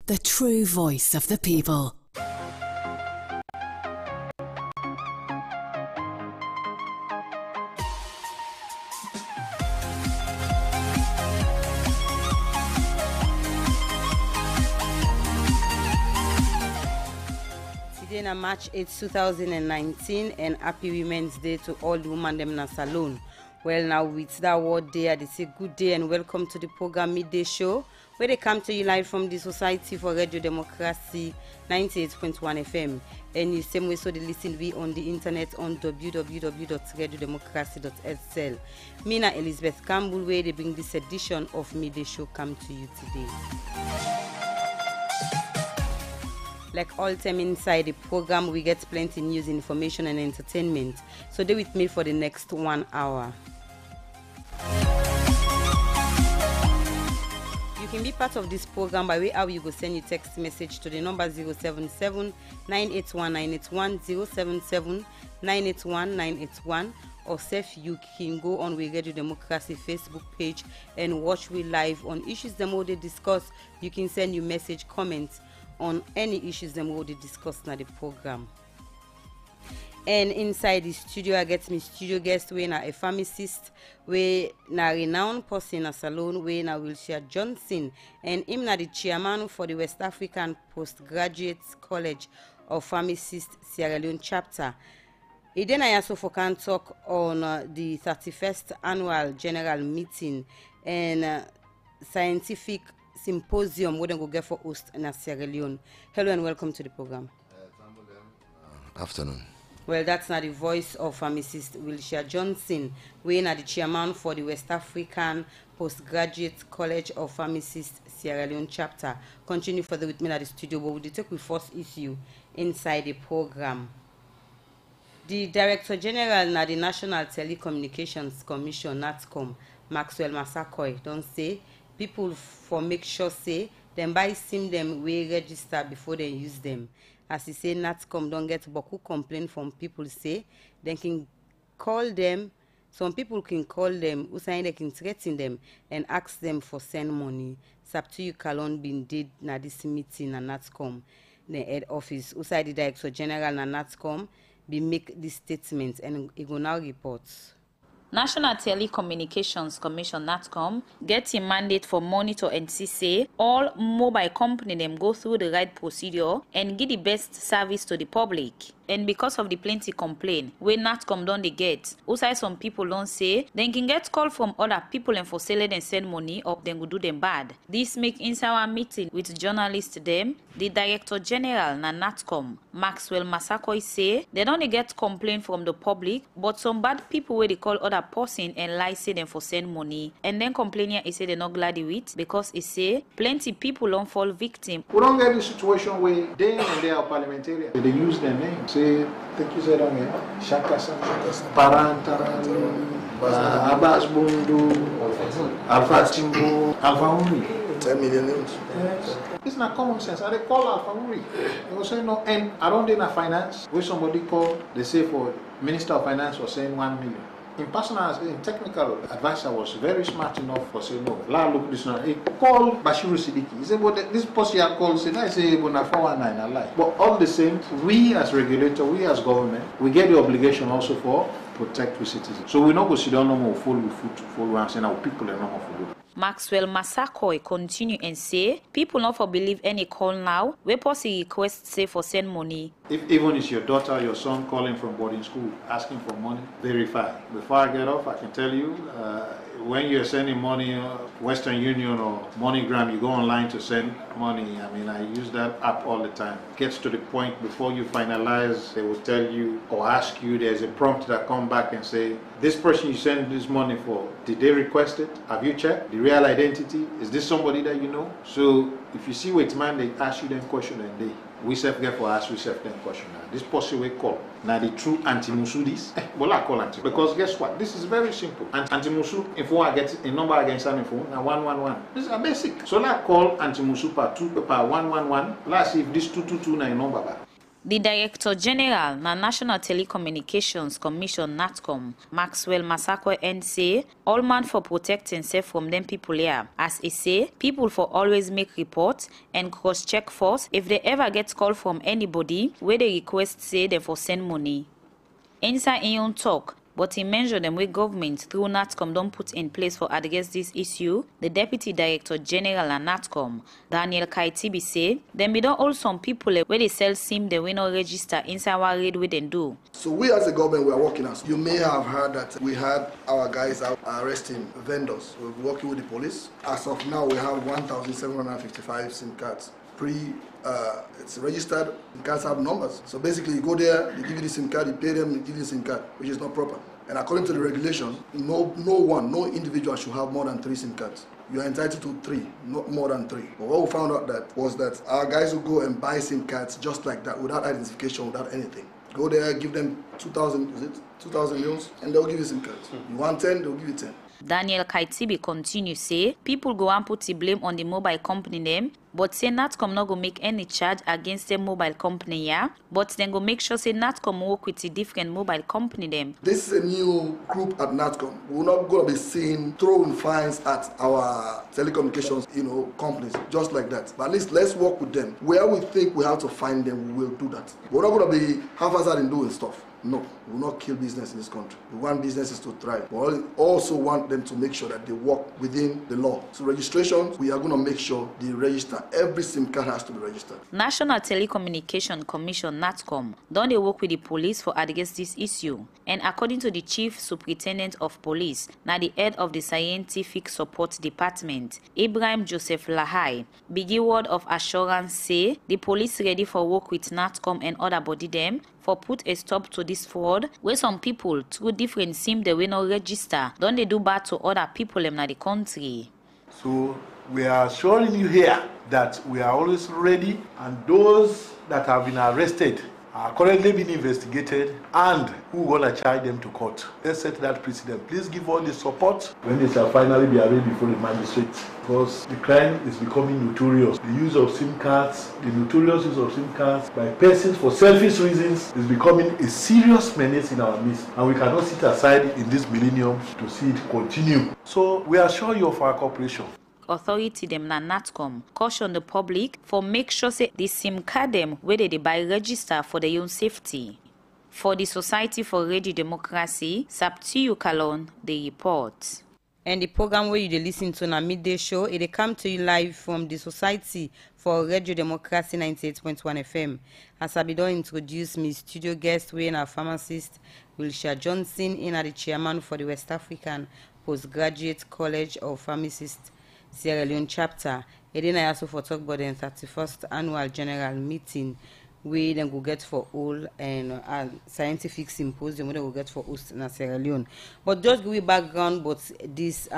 the true voice of the people. Today na March 8, 2019, and happy Women's Day to all the women them na salon. Well, now with that word there, they say good day and welcome to the program Midday Show, where they come to you live from the Society for Radio Democracy 98.1 FM. And the same way so they listen we on the internet on www.radiodemocracy.sl. Me na Elizabeth Campbell, where they bring this edition of Midday Show come to you today. Like all time inside the program, we get plenty news, information and entertainment. So stay with me for the next 1 hour. You can be part of this program by way how you go send your text message to the number 077 981 981 077 981 981, or self you can go on with Radio Democracy Facebook page and watch we live on issues them all they discuss. You can send your message, comments on any issues them all they discuss in the program. And inside the studio, I get my studio guest, we na a pharmacist, we na renowned person in a salon, we na Wilshire Johnson, and him na the chairman for the West African Postgraduate College of Pharmacists Sierra Leone chapter. He then I also for can talk on the 31st annual general meeting and scientific symposium we don't go get for host in Sierra Leone. Hello and welcome to the program. Afternoon. Well, that's not the voice of pharmacist Wilshire Johnson. We are the chairman for the West African Postgraduate College of Pharmacists Sierra Leone chapter. Continue further with me at the studio, but we'll take the first issue inside the program. The Director General na the National Telecommunications Commission, NATCOM, Maxwell Masakoy, don't say people for make sure say them buy SIM them we register before they use them. As he say, NATCOM don't get boku complaint from people say they can call them. Some people can call them, who say they can threaten them and ask them for send money. Saptuyu Kalon been did na this meeting na NATCOM, the head office. Who say the Director General na NATCOM be make this statement and he go now reports. National Telecommunications Commission NATCOM gets a mandate for monitor and see say all mobile company them go through the right procedure and give the best service to the public. And because of the plenty complaint, when NATCOM don't they get, also some people don't say, they can get call from other people and for selling and send money or then go do them bad. This make inside our meeting with journalists them, the Director General na NATCOM, Maxwell Masakoy say, they don't get complaint from the public, but some bad people where they call other person and lie say them for send money. And then complaining is say they're not glad with it because it say plenty people don't fall victim. We don't get the situation where they and they are parliamentarians. They use their names. Say, think you said on Shaka Parantara, Abbas Bundu, Alpha Timbo, Alpha Uri. 10 million names. Yes. It's not common sense. And they call Alpha Uri. They will say no. And around in finance, where somebody call, they say for Minister of Finance was saying 1 million. In personal, in technical advisor was very smart enough for saying no. La look this now. He called Bashiru Siddiqui. He said, but this person here called said I say but 419 I lie. But all the same, we as regulator, we as government, we get the obligation also for protect the citizens. So we not go sit down no more full with food full and say now people are not more for good. Maxwell Masakoy continue and say, people not for believe any call now, where possible request say for send money. If even it's your daughter, your son calling from boarding school, asking for money, verify. Before I get off, I can tell you, when you're sending money, Western Union or MoneyGram, you go online to send money. I mean, I use that app all the time. It gets to the point before you finalize, they will tell you or ask you, there's a prompt that come back and say, this person you send this money for, did they request it? Have you checked the real identity? Is this somebody that you know? So if you see what man, they ask you them question and they we self get for us, we self them question. This person we call now the true anti-Musudis. Well, I call anti because guess what? This is very simple. Anti-Musu, if I get a number against an phone, now 111. This is a basic. So I call anti-Musu per 111. Let's see if this 222 na number back. The Director General na National Telecommunications Commission NATCOM, Maxwell Masakwe and say all man for protect himself from them people here. As he say, people for always make reports and cross-check first if they ever get call from anybody where they request say they for send money. Inside in own talk, but he mentioned them where government through NATCOM don't put in place for address this issue. The Deputy Director General at NATCOM, Daniel Kaitibi, say them be don't hold some people where they sell SIM they will not register inside our raid we then do. So we as a government we are working as. You may have heard that we had our guys out arresting vendors. We're working with the police. As of now we have 1,755 SIM cards. It's registered, SIM cards have numbers. So basically you go there, they give you the SIM card, you pay them, they give you the SIM card, which is not proper. And according to the regulation, no individual should have more than 3 SIM cards. You are entitled to 3, not more than 3. But what we found out was that our guys will go and buy SIM cards just like that, without identification, without anything. Go there, give them 2,000 euros, and they'll give you SIM cards. You want 10, they'll give you 10. Daniel Kaitibi continue say people go and put the blame on the mobile company name, but say NATCOM not go make any charge against the mobile company here, but then go make sure say NATCOM work with the different mobile company them. This is a new group at NATCOM. We're not going to be seen throwing fines at our telecommunications, companies, just like that. But at least let's work with them. Where we think we have to find them, we will do that. We're not going to be haphazard in doing stuff. No, we will not kill business in this country. We want businesses to thrive. We also want them to make sure that they work within the law. So registration, we are going to make sure they register. Every SIM card has to be registered. National Telecommunications Commission NATCOM don't they work with the police for address this issue. And according to the Chief Superintendent of Police, now the head of the Scientific Support Department, Ibrahim Joseph Lahai, big word of assurance say the police ready for work with NATCOM and other body them for put a stop to this fraud where some people through different SIM they will not register. Don't they do bad to other people in the country? So we are assuring you here that we are always ready, and those that have been arrested are currently being investigated, and who will charge them to court. Let's set that precedent. Please give all the support when they shall finally be arraigned before the magistrate, because the crime is becoming notorious. The use of SIM cards, the notorious use of SIM cards by persons for selfish reasons is becoming a serious menace in our midst, and we cannot sit aside in this millennium to see it continue. So we assure you of our cooperation. Authority them na NATCOM caution the public for make sure say the SIM card them where they buy register for their own safety. For the Society for Radio Democracy, Saptiyu Kalon, the report. And the program where you listen to na midday show, it come to you live from the Society for Radio Democracy 98.1 FM. As I be done introduce me studio guest, we our pharmacist Wilshire Johnson, in the chairman for the West African Postgraduate College of Pharmacists Sierra Leone chapter. And then I also for talk about the 31st annual general meeting we then go get for all and scientific symposium we then go get for us in Sierra Leone. But just give me background but this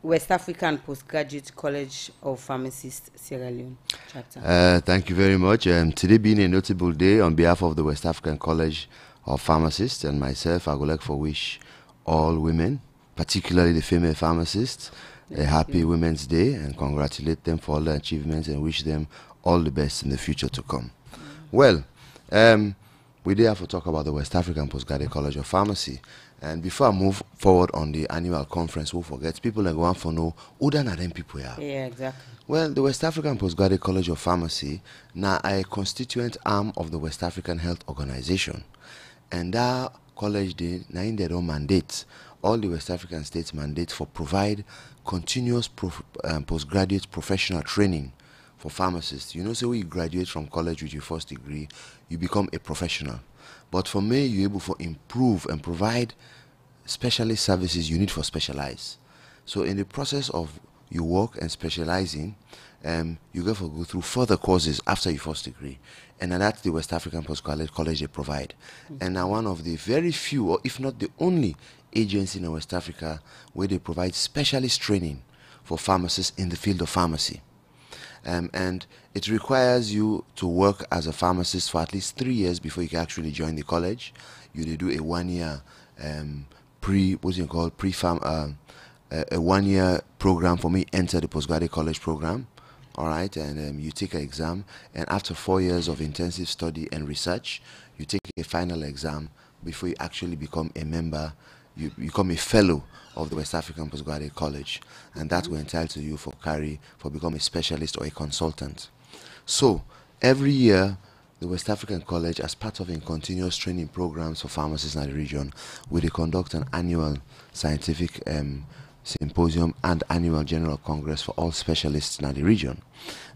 West African Postgraduate College of Pharmacists Sierra Leone chapter. Thank you very much. Today being a notable day on behalf of the West African College of Pharmacists and myself, I would like to wish all women, particularly the female pharmacists, a happy Women's Day and congratulate them for all their achievements and wish them all the best in the future to come. Well, we did have to talk about the West African Postgraduate College of Pharmacy. And before I move forward on the annual conference, we'll forget people that go on for know who than them people are. Yeah, exactly. Well, the West African Postgraduate College of Pharmacy now a constituent arm of the West African Health Organization. And that college they now in their own mandate. All the West African states mandate for provide continuous postgraduate professional training for pharmacists. You know, so when you graduate from college with your first degree, you become a professional. But for me, you're able to improve and provide specialist services you need for specialize. So in the process of your work and specializing, you go through further courses after your first degree. And that's the West African Postgraduate College they provide. And now one of the very few, or if not the only, agency in West Africa where they provide specialist training for pharmacists in the field of pharmacy. And it requires you to work as a pharmacist for at least 3 years before you can actually join the college. You do a 1 year a 1 year program for me enter the postgraduate college program all right, and you take an exam, and after 4 years of intensive study and research, you take a final exam before you actually become a member. You become a fellow of the West African Postgraduate College, and that will entitle to you for become a specialist or a consultant. So every year, the West African College, as part of a continuous training programs for pharmacists in the region, will conduct an annual scientific symposium and annual general congress for all specialists in the region.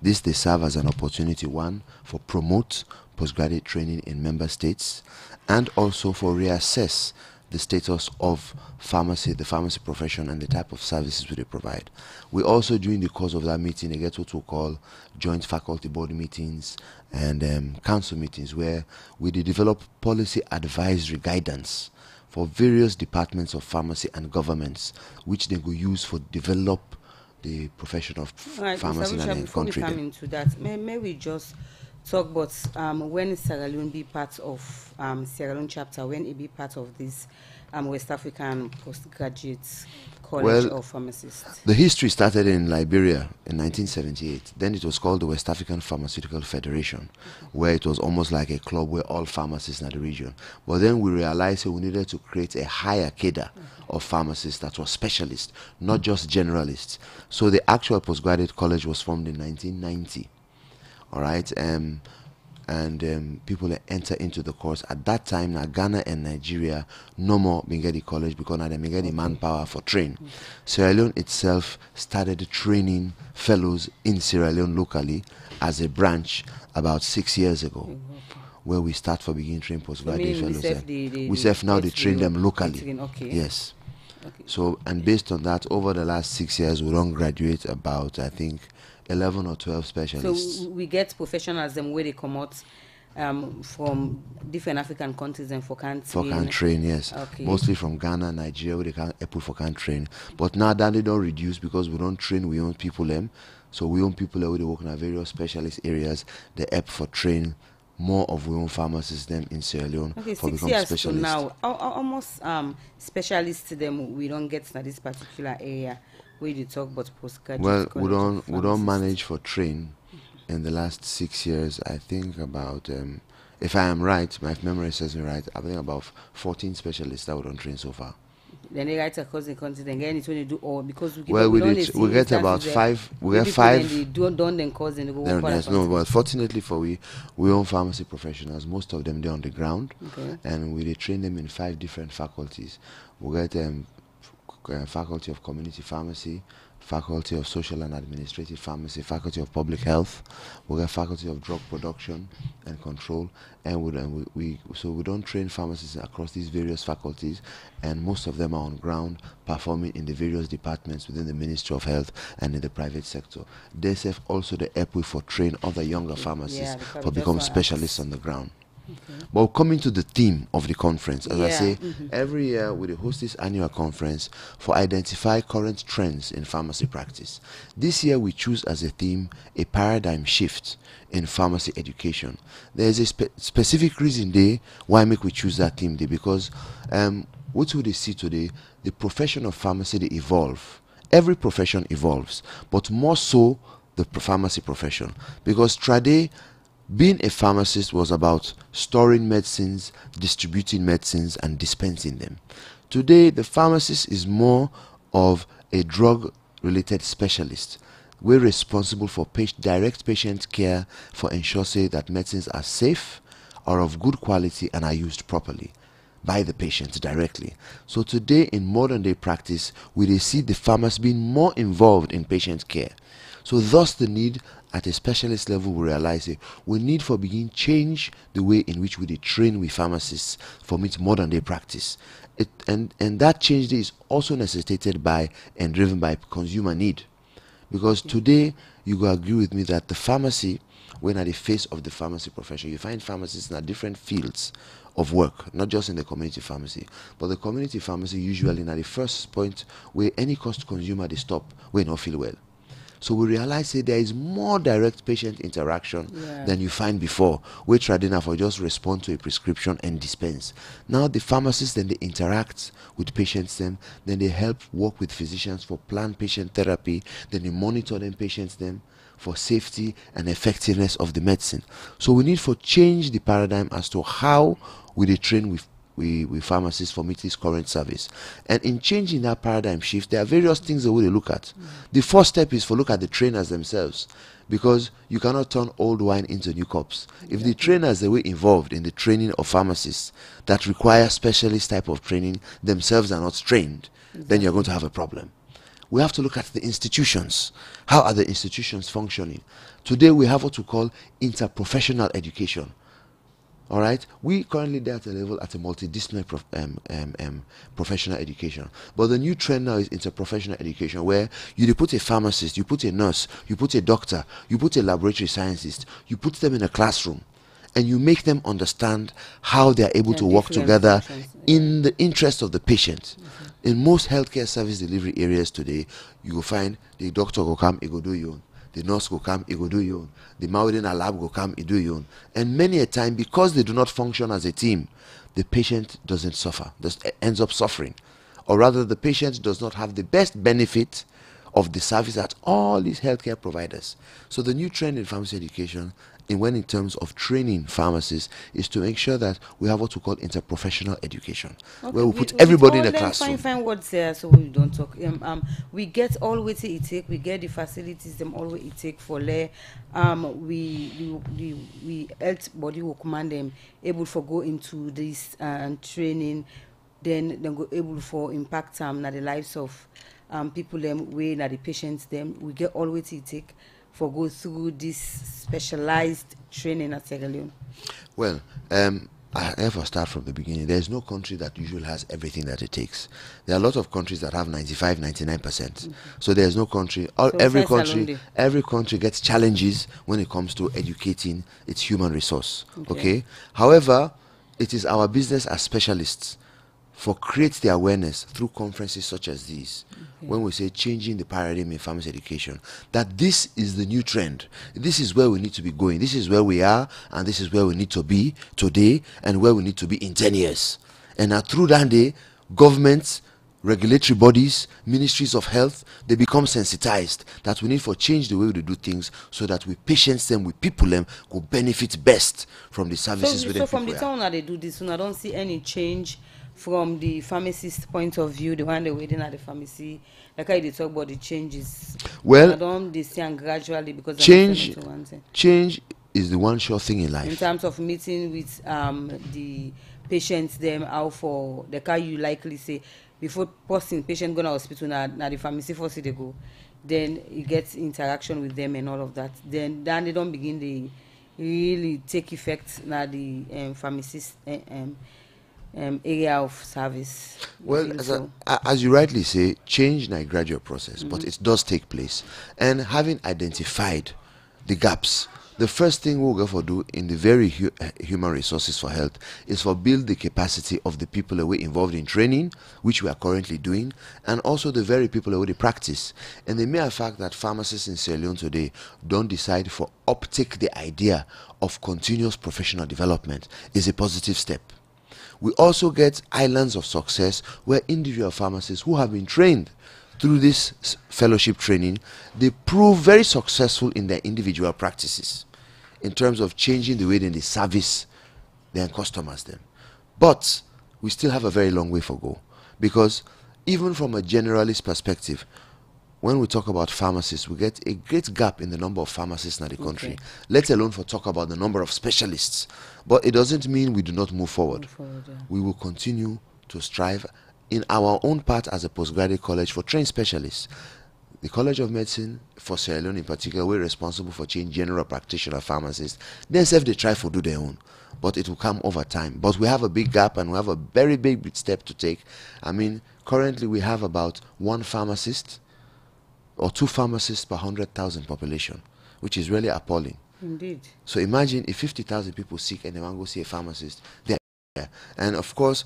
This they serve as an opportunity, one, for promote postgraduate training in member states, and also for reassess the status of pharmacy, the pharmacy profession, and the type of services we provide. We also, during the course of that meeting, get what we call joint faculty board meetings and council meetings, where we develop policy advisory guidance for various departments of pharmacy and governments, which they will use for develop the profession of pharmacy in the country. Before we come into that, may we just talk about when Sierra Leone be part of Sierra Leone chapter, when it be part of this West African Postgraduate College of Pharmacists? The history started in Liberia in 1978. Then it was called the West African Pharmaceutical Federation, where it was almost like a club where all pharmacists in the region. But then we realized we needed to create a higher cadre of pharmacists that were specialists, not just generalists. So the actual postgraduate college was formed in 1990. All right, and people enter into the course. At that time, now Ghana and Nigeria no more Bingedi College because now they get the manpower for train. Sierra Leone itself started training fellows in Sierra Leone locally as a branch about 6 years ago, where we start for begin train postgraduate fellows. We self now they train them locally. Yes. Okay. So, and based on that, over the last 6 years, we don't graduate about, I think, 11 or 12 specialists. So we get professionals where they come out from different African countries and for can train, yes. Okay. Mostly from Ghana, Nigeria, where they can put for can train. But now that they don't reduce because we don't train, we own people them. So we own people where they work in various specialist areas. They help for train more of we own pharmacists them in Sierra Leone for become specialists. So now, almost specialists to them we don't get to this particular area. Where you talk about postgraduate. Well, we don't manage for train in the last 6 years. I think about, if I am right, my memory says me right, I think about 14 specialists that we don't train so far. Then they write across the country. Then it's when they do all because we get about five. We get 5. They don't then cause them to go. There's no. But fortunately for we own pharmacy professionals. Most of them they're on the ground, and we train them in 5 different faculties. We get Faculty of Community Pharmacy, Faculty of Social and Administrative Pharmacy, Faculty of Public Health. We got Faculty of Drug Production and Control, and we don't train pharmacists across these various faculties, and most of them are on ground performing in the various departments within the Ministry of Health and in the private sector. They serve also the EPWI for train other younger pharmacists for become specialists on the ground. But coming to the theme of the conference, as I say, every year we host this annual conference for identify current trends in pharmacy practice. This year we choose as a theme a paradigm shift in pharmacy education. There is a specific reason there why we choose that theme there, because what we see today, the profession of pharmacy they evolve. Every profession evolves, but more so the pharmacy profession, because today being a pharmacist was about storing medicines, distributing medicines, and dispensing them. Today, the pharmacist is more of a drug-related specialist. We're responsible for direct patient care for ensuring that medicines are safe, are of good quality, and are used properly by the patient directly. So today, in modern day practice, we see the pharmacist being more involved in patient care. So thus the need at a specialist level, we realize we need for begin change the way in which we train with pharmacists for meet modern day practice. And that change is also necessitated by and driven by consumer need. Because today, you will agree with me that the pharmacy, when at the face of the pharmacy profession, you find pharmacists in different fields of work, not just in the community pharmacy. But the community pharmacy usually at the first point where any cost consumer they stop, we not feel well. So we realize that there is more direct patient interaction than you find before. We try enough for just respond to a prescription and dispense. Now the pharmacists then they interact with patients, then they help work with physicians for planned patient therapy, then they monitor them patients them for safety and effectiveness of the medicine. So we need to change the paradigm as to how we dey train with pharmacists for meet this current service. And in changing that paradigm shift, there are various things that we look at. The first step is for look at the trainers themselves, because you cannot turn old wine into new cups. If the trainers that were involved in the training of pharmacists that require specialist type of training themselves are not trained, then you're going to have a problem. We have to look at the institutions. How are the institutions functioning? Today we have what we call interprofessional education. All right, we currently there at a level at a multidisciplinary professional education, but the new trend now is interprofessional education, where you put a pharmacist, you put a nurse, you put a doctor, you put a laboratory scientist, you put them in a classroom, and you make them understand how they are able to work together in the interest of the patient. In most healthcare service delivery areas today, you will find the doctor will come, he will do you. The nurse will come, he will do you. The Maudin lab will come, he do you. And many a time, because they do not function as a team, the patient doesn't suffer, just ends up suffering. Or rather, the patient does not have the best benefit of the service at all these healthcare providers. So the new trend in pharmacy education, in terms of training pharmacists, is to make sure that we have what we call interprofessional education, where we put everybody in a classroom. Fine words there, so we don't talk. We get all what it take. We get the facilities them all what it take for le. We health body will command them able for go into this training, then go able for impact na the lives of people them way na the patients them. We get all what it take for go through this specialized training at Sierra Leone? Well, I ever start from the beginning. There is no country that usually has everything that it takes. There are a lot of countries that have 95, 99%. So there is no country. Every country gets challenges when it comes to educating its human resource. Okay. However, it is our business as specialists for create the awareness through conferences such as these, when we say changing the paradigm in pharmacy education, that this is the new trend. This is where we need to be going. This is where we are, and this is where we need to be today, and where we need to be in 10 years. And now through that day, governments, regulatory bodies, ministries of health, they become sensitized that we need to change the way we do things so that we patients them, we people them, could benefit best from the services. So from the time that they do this, I don't see any change from the pharmacist point of view, the one they're waiting at the pharmacy, like how they talk about the changes. Well, I don't they see gradually because change is the one sure thing in life. In terms of meeting with the patients, them how for the car you likely say before posting patient go to hospital now the pharmacy first they go, then you get interaction with them and all of that. Then they don't begin the really take effect now the pharmacist. Area of service. Well, as you rightly say, change is a gradual process, but it does take place. And having identified the gaps, the first thing we'll go for do in the very human resources for health is for build the capacity of the people that we're involved in training, which we are currently doing, and also the very people that we practice. And the mere fact that pharmacists in Sierra Leone today don't decide for uptake the idea of continuous professional development is a positive step. We also get islands of success where individual pharmacists who have been trained through this fellowship training, they prove very successful in their individual practices in terms of changing the way they service their customers them. But we still have a very long way to go, because even from a generalist perspective, when we talk about pharmacists, we get a great gap in the number of pharmacists in the country, let alone for talk about the number of specialists. But it doesn't mean we do not move forward. We will continue to strive in our own part as a postgraduate college for trained specialists. The College of Medicine for Sierra Leone in particular, we're responsible for train general practitioner pharmacists. Then self they try to do their own, but it will come over time. But we have a big gap and we have a very big step to take. I mean, currently we have about one pharmacist or two pharmacists per 100,000 population, which is really appalling. Indeed. So imagine if 50,000 people sick and they want to go see a pharmacist. And of course,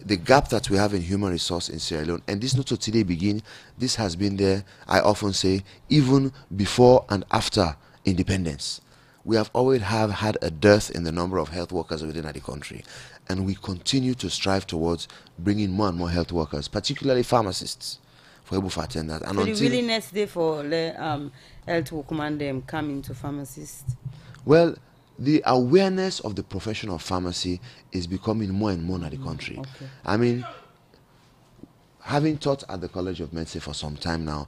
the gap that we have in human resource in Sierra Leone, and this not to today begin, this has been there, I often say, even before and after independence. We have always had a dearth in the number of health workers within the country, and we continue to strive towards bringing more and more health workers, particularly pharmacists. for able to attend that. And so the willingness there for health workmen them come into pharmacists. Well, the awareness of the profession of pharmacy is becoming more and more in the country. Okay. I mean, having taught at the College of Medicine for some time now,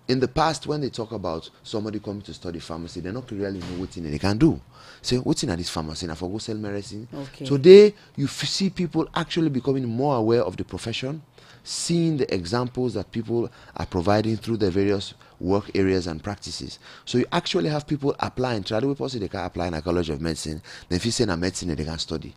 in the past, when they talk about somebody coming to study pharmacy, they don't really know what they can do. Say, what's in this pharmacy? I for go sell medicine. Okay. Today, you see people actually becoming more aware of the profession, seeing the examples that people are providing through the various work areas and practices. So you actually have people applying. Try to possibly they can apply in a College of Medicine. Then if you say in a medicine, they can study.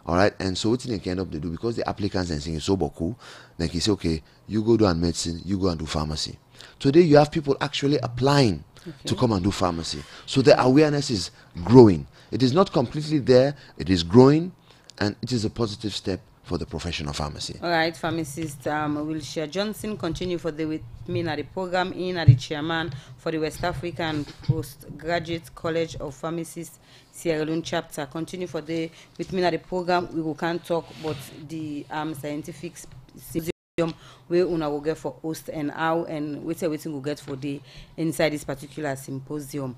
All right, and so what they can end up to do, because the applicants and saying so boku, then he say, okay, you go do and medicine, you go and do pharmacy. Today you have people actually applying to come and do pharmacy. So the awareness is growing. It is not completely there, it is growing, and it is a positive step for the profession of pharmacy. All right, pharmacist Wilshire Johnson, continue for with me at the program at the chairman for the West African Postgraduate College of Pharmacists Sierra Leone chapter. Continue for with me at the program. We can't talk about the scientific symposium where una will get for host and how and waiting we'll get for the inside this particular symposium.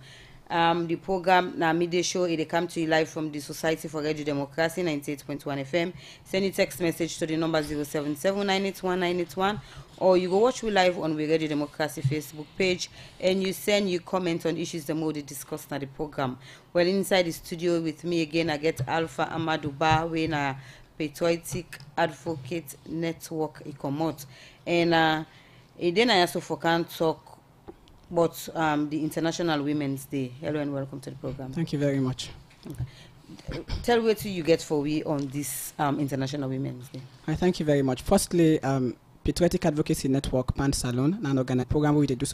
The program now midday show it come to you live from the Society for Radio Democracy 98.1 FM. Send a text message to the number 077-981-981, or you go watch we live on the Radio Democracy Facebook page and you send your comment on issues the more discussed in the program. Well, inside the studio with me again I get Alpha Amadou Ba, when a Patriotic Advocate Network Ecomot, and then I also can talk but the International Women's Day. Hello and welcome to the program. Thank you very much. Okay. Tell what you get for we on this International Women's Day. I thank you very much. Firstly, Patriotic Advocacy Network Pan Salone, an organized program where we do so